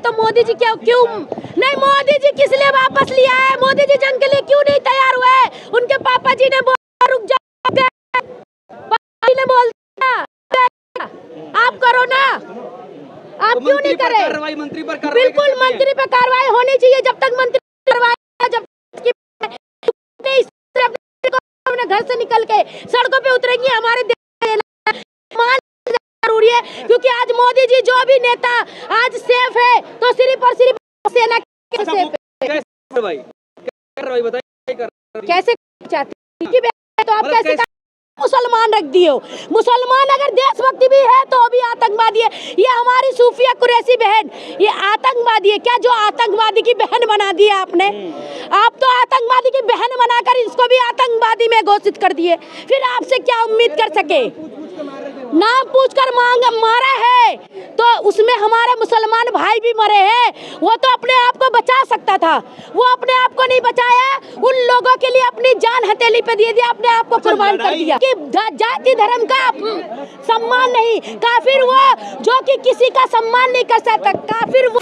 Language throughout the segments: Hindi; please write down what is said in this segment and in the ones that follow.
तो मोदी जी क्यों नहीं, मोदी जी किस लिए वापस लिया है? मोदी जी जंग के लिए क्यों नहीं तैयार हुए? उनके पापा जी ने बोला रुक जाओ, ने बोल दिया आप करो ना, आप क्यों नहीं करे? मंत्री पर बिल्कुल मंत्री पर कार्रवाई होनी चाहिए। जब तक मंत्री जब घर से निकल के सड़कों पे उतरेंगे, हमारे जरूरी है, क्योंकि आज मोदी जी जो भी नेता आज सेफ है तो सिर्फ और सिर्फ सेना के सेफ है। कैसे चाहते तो आप कैसे मुसलमान रख दिए हो? मुसलमान अगर देशभक्ति भी है तो भी आतंकवादी है। ये हमारी सूफिया कुरैशी बहन ये आतंकवादी है क्या? जो आतंकवादी की बहन बना दी है आपने, आप तो आतंकवादी की बहन बनाकर इसको भी आतंकवादी में घोषित कर दिए। फिर आपसे क्या उम्मीद कर सके? नाम पूछकर मारा है तो उसमें हमारे मुसलमान भाई भी मरे हैं। वो तो अपने आप को बचा सकता था, वो अपने आप को नहीं बचाया। उन लोगों के लिए अपनी जान हथेली पे दे दिया, अपने आप को कुर्बान कर दिया कि जाति धर्म का सम्मान नहीं। काफिर वो जो कि किसी का सम्मान नहीं कर सकता, काफिर वो।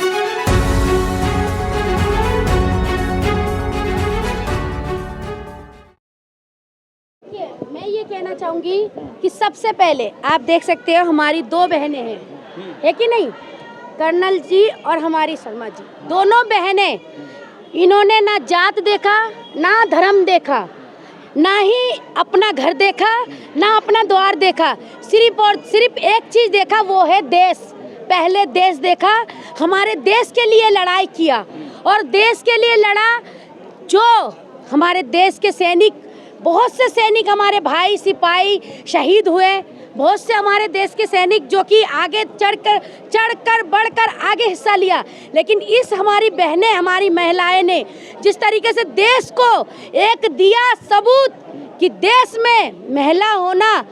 मैं ये कहना चाहूंगी कि सबसे पहले आप देख सकते हो हमारी दो बहनें हैं, है कि नहीं? कर्नल जी और हमारी शर्मा जी, दोनों बहनें, इन्होंने ना जात देखा, ना धर्म देखा, ना ही अपना घर देखा, ना अपना द्वार देखा, सिर्फ और सिर्फ एक चीज देखा, वो है देश। पहले देश देखा, हमारे देश के लिए लड़ाई किया और देश के लिए लड़ा। जो हमारे देश के सैनिक, बहुत से सैनिक हमारे भाई सिपाही शहीद हुए, बहुत से हमारे देश के सैनिक जो कि आगे चढ़कर बढ़कर आगे हिस्सा लिया। लेकिन इस हमारी बहनें, हमारी महिलाएं ने जिस तरीके से देश को एक दिया सबूत कि देश में महिला होना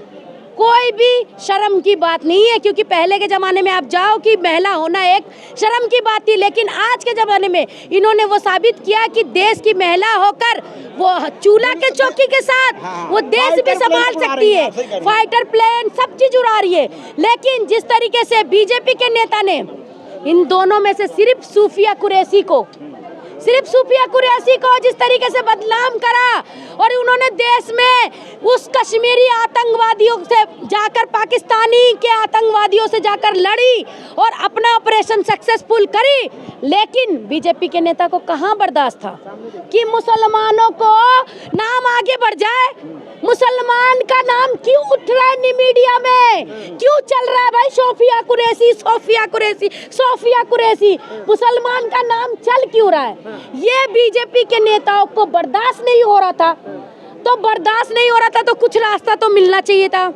कोई भी शर्म की बात नहीं है, क्योंकि पहले के ज़माने में आप जाओ कि महिला होना एक शर्म की बात थी, लेकिन आज के ज़माने में इन्होंने वो साबित किया कि देश की महिला होकर वो चूल्हा के चौकी के साथ वो देश भी संभाल सकती है, फाइटर प्लेन सब चीज़ उड़ा रही है। लेकिन जिस तरीके से बीजेपी के नेता ने इन दोनों में से सिर्फ सूफिया कुरैशी को जिस तरीके से बदनाम करा और उन्होंने देश में उस कश्मीरी आतंकवादियों से जाकर, पाकिस्तानी के आतंकवादियों से जाकर लड़ी और अपना ऑपरेशन सक्सेसफुल करी। लेकिन बीजेपी के नेता को कहां बर्दाश्त था कि मुसलमानों को नाम आगे बढ़ जाए? मुसलमान का नाम क्यों उठ रहा है मीडिया में? क्यों चल रहा है भाई सोफिया कुरैशी? मुसलमान का नाम चल क्यों रहा है? ये बीजेपी के नेताओं को बर्दाश्त नहीं हो रहा था, तो कुछ रास्ता तो मिलना चाहिए था।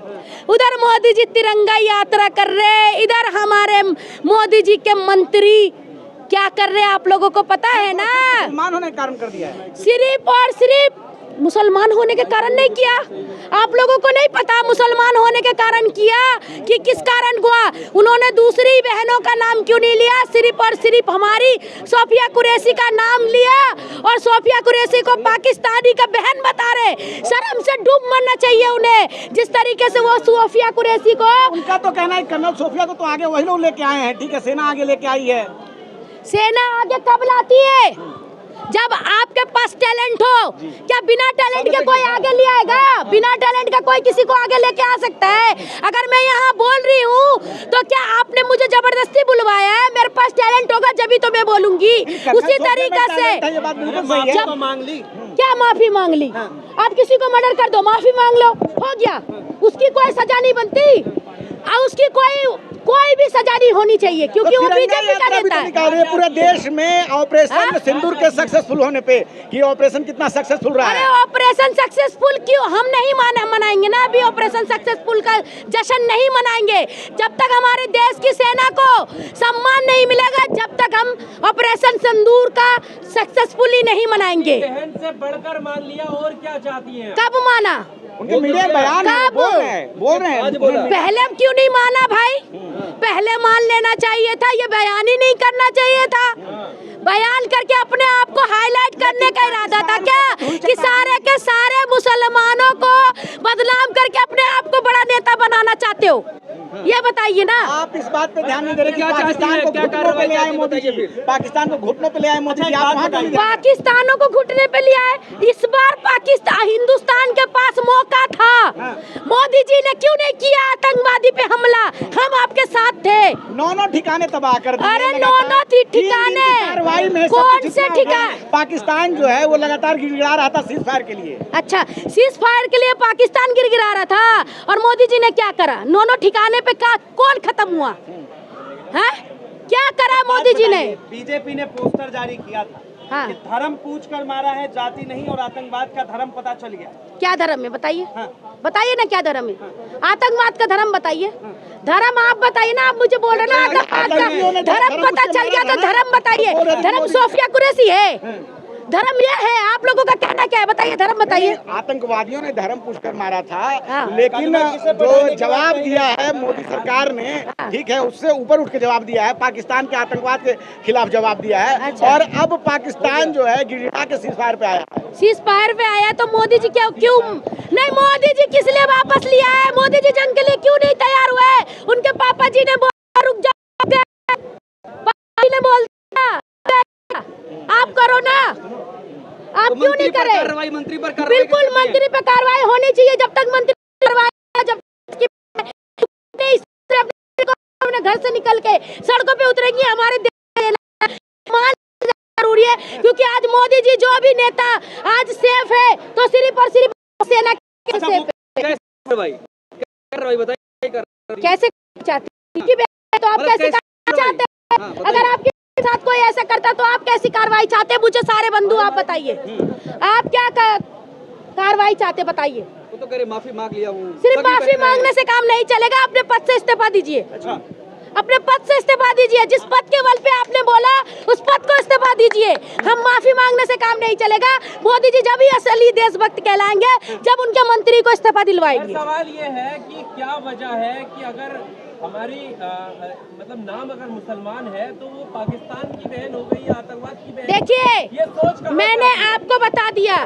उधर मोदी जी तिरंगा यात्रा कर रहे, इधर हमारे मोदी जी के मंत्री क्या कर रहे हैं आप लोगों को पता है ना? मुसलमान होने का कारण कर दिया है। सिर्फ और सिर्फ मुसलमान होने के कारण नहीं किया। आप लोगों को नहीं पता मुसलमान होने के कारण किया कि किस कारण हुआ? उन्होंने दूसरी बहनों का नाम क्यों नहीं लिया? सिर्फ और सिर्फ हमारी सोफिया कुरैशी का नाम लिया और सोफिया कुरैशी को पाकिस्तानी का बहन बता रहे। शर्म से डूब मरना चाहिए उन्हें। जिस तरीके से वो सोफिया कुरैशी को, उनका तो कहना है कर्नल सोफिया को तो आगे वही लोग लेके आए हैं, ठीक है, सेना आगे लेके आई है। सेना आगे कब लाती है? जब आपके पास टैलेंट हो। क्या बिना टैलेंट के कोई आगे ले आएगा? बिना टैलेंट का कोई किसी को आगे लेके आ सकता है? अगर मैं यहाँ बोल रही हूँ तो क्या आपने मुझे जबरदस्ती बुलवाया है? मेरे पास टैलेंट होगा जब तो मैं बोलूंगी। उसी तरीके से क्या माफी मांग ली? आप किसी को मर्डर कर दो, माफी मांग लो, हो गया, उसकी कोई सजा नहीं बनती और उसकी कोई भी सजा नहीं होनी चाहिए, क्योंकि वो बीजेपी का नेता है। पूरे देश में ऑपरेशन सिंदूर के सक्सेसफुल होने पे कि ऑपरेशन कितना सक्सेसफुल रहा है। अरे ऑपरेशन सक्सेसफुल क्यों? हम नहीं मनाएंगे ना अभी ऑपरेशन सक्सेसफुल का जश्न नहीं मनाएंगे जब तक हमारे देश की सेना को सम्मान नहीं मिलेगा, जब तक हम ऑपरेशन सिंदूर का सक्सेसफुली नहीं मनाएंगे। बहन से बढ़कर मान लिया, और क्या चाहती हैं? कब माना? उनके मीडिया बयान है, बोल रहे हैं। पहले क्यों नहीं माना भाई? पहले मान लेना चाहिए था, ये बयान ही नहीं करना चाहिए था। बयान करके अपने आप को हाईलाइट करने का इरादा था क्या कि सारे के सारे मुसलमानों को बदनाम करके अपने आप को बड़ा नेता बनाना चाहते हो? ये बताइए ना। आप इस बात पे ध्यान नहीं दे रहे कि क्या चाहती पाकिस्तान है? को क्या घुटनों पे कार्रवाई ले आए चाहती है? मोदी जी, बताइए फिर। पाकिस्तान को घुटनों पे ले आए मोदी जी, आप वहाँ क्यों नहीं जा रहे? पाकिस्तानों को घुटने पे लिया है। इस बार पाकिस्तान हिंदुस्तान के पास मौका था, मोदी जी ने क्यों नहीं किया आतंकवादी पे हमला? हम आपके साथ थे। 9 ठिकाने तबाह कर दिए। अरे लगातार 9 3 दिन की ठिकाने कार्रवाई में सब कौन कुछ से इतना हो गया। ठिकाने? पाकिस्तान जो है वो लगातार गिड़गिड़ा रहा था सीज फायर के लिए। अच्छा, सीज फायर के लिए पाकिस्तान गिरगिरा रहा था और मोदी जी ने क्या करा? 9 ठिकाने पे कौन खत्म हुआ है? क्या करा मोदी जी ने? बीजेपी ने पोस्टर जारी किया था हाँ। कि धर्म पूछ कर मारा है, जाति नहीं, और आतंकवाद का धर्म पता चल गया। क्या धर्म है बताइए? हाँ। बताइए ना क्या धर्म है? आतंकवाद का धर्म बताइए। धर्म आप बताइए ना, आप मुझे बोल रहे ना आतंकवाद का धर्म पता चल गया तो धर्म बताइए। धर्म सोफिया कुरैशी है? धर्म ये है? आप लोगों का कहना क्या है बताइए? धर्म बताइए। आतंकवादियों ने धर्म पूछकर मारा था, हाँ। लेकिन जो जवाब दिया है मोदी सरकार ने, ठीक है, उससे ऊपर उठ के जवाब दिया है। पाकिस्तान के आतंकवाद के खिलाफ जवाब दिया है। अच्छा। और अब पाकिस्तान जो है गिड़गिड़ा के सीज फायर पे आया है। सीज फायर पे आया तो मोदी जी क्यों नहीं? मोदी जी किस लिए वापस लिया है? मोदी जी जंग के लिए क्यों नहीं तैयार हुए? उनके पापा जी ने बोला रुक जाओ, पापा जी ने बोल दिया आप करो ना, आप क्यों नहीं करे? कार्रवाई मंत्री पर कार्रवाई बिल्कुल करनी है। मंत्री पे कार्रवाई होनी चाहिए। जब तक मंत्री कार्रवाई, जब अपने घर से निकल के सड़कों पे उतरेंगे हमारे जरूरी है, क्योंकि आज मोदी जी जो भी नेता आज सेफ है तो सिर्फ और सिर्फ सेना के सेफ है। कार्रवाई बताइए। कैसे चाहते तो आप कैसे चाहते हैं? अगर आपके साथ कोई ऐसा करता तो आप कैसी कार्रवाई चाहते? मुझे सारे बंधु आप बताइए, आप क्या कार्रवाई चाहते बताइए? वो तो कह रहे माफी मांग लिया हूँ। सिर्फ माफी मांगने से काम नहीं चलेगा, अपने पद से इस्तीफा दीजिए। अच्छा, अपने पद से इस्तीफा दीजिए। जिस पद के बल पे आपने बोला उस पद को इस्तीफा दीजिए। हम माफी मांगने से काम नहीं चलेगा। मोदी जी जब ही असली देशभक्त कहलाएंगे जब उनके मंत्री को इस्तीफा दिलवाएंगे। सवाल ये है कि क्या वजह है कि अगर हमारी मतलब नाम अगर मुसलमान है तो वो पाकिस्तान की बहन हो गई, आतंकवाद की बहन। देखिए, ये सोच कहाँ मैंने से आई? आपको बता दिया,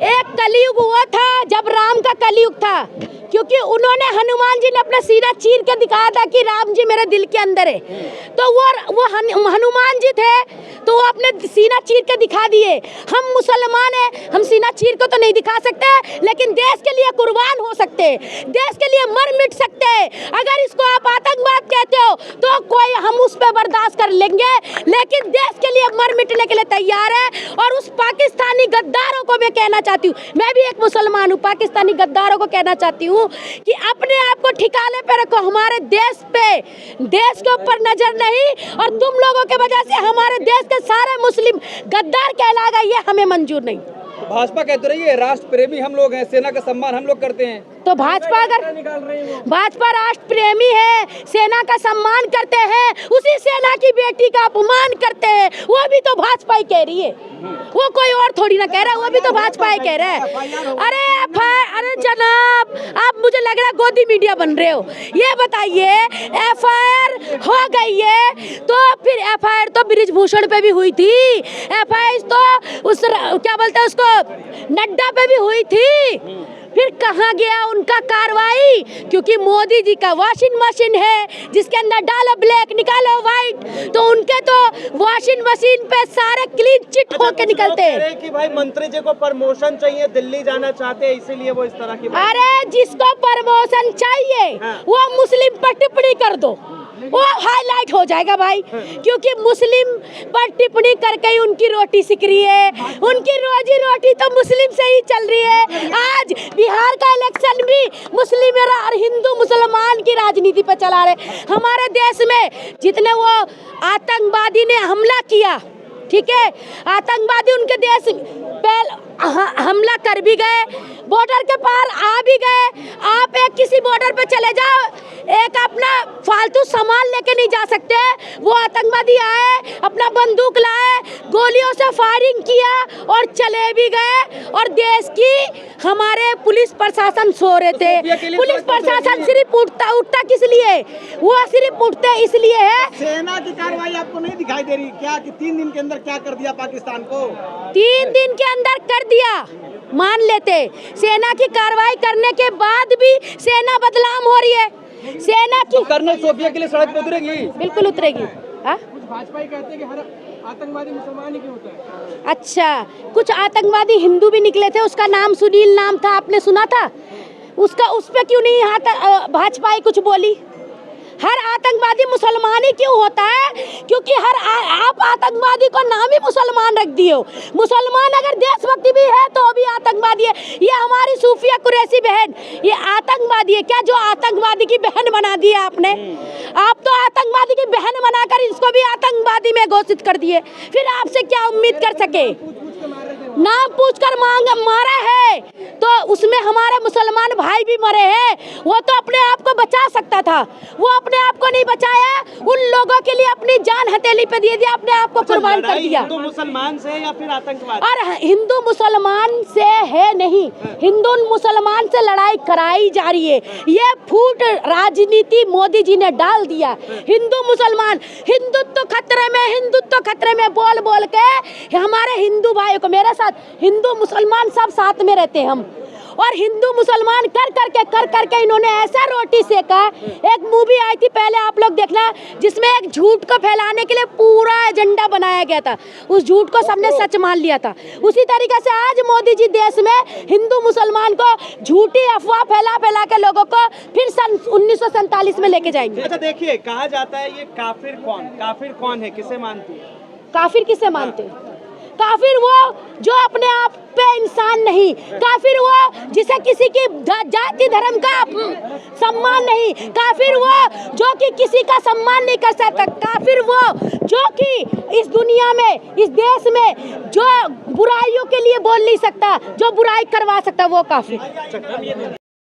एक कलयुग हुआ था जब राम का कलयुग था, क्योंकि उन्होंने हनुमान जी ने अपना सीना चीर के दिखाया था कि राम जी मेरे दिल के अंदर है। तो वो हनुमान जी थे तो वो अपने सीना चीर के दिखा दिए। हम मुसलमान हैं, हम सीना चीर के तो नहीं दिखा सकते, लेकिन देश के लिए कुर्बान हो सकते, देश के लिए मर मिट सकते। अगर इसको आप आतंकवाद कहते हो तो कोई हम उस पर बर्दाश्त कर लेंगे, लेकिन देश के लिए मर मिटने के लिए तैयार है। और उस पाकिस्तानी गद्दारों को मैं कहना चाहती हूँ, मैं भी एक मुसलमान हूँ, पाकिस्तानी गद्दारों को कहना चाहती हूँ कि अपने आप को ठिकाने पे रखो। हमारे देश पे, देश के ऊपर नजर नहीं, और तुम लोगों के वजह से हमारे देश के सारे मुस्लिम गद्दार कहलाएगा, ये हमें मंजूर नहीं। भाजपा कहते रही है राष्ट्र प्रेमी हम लोग हैं, सेना का सम्मान हम लोग करते हैं। तो भाजपा अगर निकाल रही है भाजपा राष्ट्र प्रेमी है, सेना का सम्मान करते हैं, उसी सेना की बेटी का अपमान करते हैं, वो भी तो भाजपा ही कह रही है, वो कोई और थोड़ी ना कह रहा है, वो भी तो भाजपा ही कह रहा है। अरे जनाब, आप मुझे लग रहा है गोदी मीडिया बन रहे हो। ये बताइए, FIR हो गई है तो फिर FIR तो बृजभूषण पे भी हुई थी, FIR तो उस क्या बोलते हैं उसको नड्डा पे भी हुई थी, फिर कहाँ गया उनका कार्रवाई? क्योंकि मोदी जी का वॉशिंग मशीन है जिसके अंदर डालो ब्लैक निकालो व्हाइट, तो उनके तो वॉशिंग मशीन पे सारे क्लीन चिट होके निकलते हैं। कि भाई मंत्री जी को प्रमोशन चाहिए, दिल्ली जाना चाहते हैं, इसीलिए वो इस तरह की अरे जिसको प्रमोशन चाहिए वो मुस्लिम पर टिप्पणी कर दो, वो हाईलाइट हो जाएगा भाई, क्योंकि मुस्लिम पर टिप्पणी करके ही उनकी रोटी सिक रही है, उनकी रोजी रोटी तो मुस्लिम से ही चल रही है। आज बिहार का इलेक्शन भी मुस्लिम और हिंदू मुसलमान की राजनीति पे चला रहे। हमारे देश में जितने वो आतंकवादी ने हमला किया, ठीक है, आतंकवादी उनके देश पे हमला कर भी गए, बॉर्डर के पार आ भी गए। आप एक किसी बॉर्डर पे चले जाओ, एक अपना फालतू सामान लेके नहीं जा सकते। वो आतंकवादी आए, अपना बंदूक लाए, गोलियों से फायरिंग किया और चले भी गए। और देश की हमारे पुलिस प्रशासन सो रहे थे। पुलिस प्रशासन सिर्फ उठता किस लिए? वो सिर्फ उठते इसलिए है। सेना की कार्रवाई आपको नहीं दिखाई दे रही क्या कि 3 दिन के अंदर क्या कर दिया पाकिस्तान को? 3 दिन के अंदर कर दिया, मान लेते। सेना की कार्रवाई करने के बाद भी सेना बदनाम हो रही है। सेना की कर्नल सोफिया के लिए सड़क पे उतरेगी? बिल्कुल उतरेगी। हाँ? कुछ भाजपा ही कहते हैं कि हर आतंकवादी मुसलमान ही क्यों होता है। अच्छा, कुछ आतंकवादी हिंदू भी निकले थे, उसका नाम सुनील नाम था, आपने सुना था? उस पे क्यों नहीं भाजपा कुछ बोली? हर आतंकवादी मुसलमान ही क्यों होता है? क्योंकि आप आतंकवादी को नाम ही मुसलमान रख दिए हो। मुसलमान अगर देशभक्ति भी है तो भी आतंकवादी है। ये हमारी सूफिया कुरैशी बहन ये आतंकवादी है क्या, जो आतंकवादी की बहन बना दी है आपने? आप तो आतंकवादी की बहन बनाकर इसको भी आतंकवादी में घोषित कर दिए, फिर आपसे क्या उम्मीद कर सके? नाम पूछकर मारा है तो उसमें हमारे मुसलमान भाई भी मरे हैं। वो तो अपने आप को बचा सकता था, वो अपने आप को नहीं बचाया, उन लोगों के लिए अपनी जान हथेली पे दे दिया, अपने आप को कुर्बान कर दिया। हिंदू मुसलमान से या फिर आतंकवाद? और हिंदू मुसलमान से है नहीं, हिंदू मुसलमान से लड़ाई कराई जा रही है। ये फूट राजनीति मोदी जी ने डाल दिया। हिंदू मुसलमान हिंदुत्व खतरे में बोल बोल के हमारे हिंदू भाइयों को, मेरे साथ हिंदू मुसलमान सब साथ में रहते हैं हम, और हिंदू मुसलमान कर करके इन्होंने ऐसा रोटी सेका। एक मूवी आई थी पहले, आप लोग देखना, जिसमें एक झूठ को फैलाने के लिए पूरा एजेंडा बनाया गया था, उस झूठ को सबने सच मान लिया था। उसी तरीके से आज मोदी जी देश में हिंदू मुसलमान को झूठी अफवाह फैला के लोगों को फिर सन 1947 में लेके जाएंगे। अच्छा देखिए, कहा जाता है ये काफिर कौन है, किसे मानती है? काफिर किसे मानते हैं? काफिर वो जो अपने आप पे इंसान नहीं, काफिर वो जिसे किसी की जाति धर्म का सम्मान नहीं, काफिर वो जो कि किसी का सम्मान नहीं कर सकता, काफिर वो जो कि इस दुनिया में, इस देश में जो बुराइयों के लिए बोल नहीं सकता, जो बुराई करवा सकता, वो काफिर।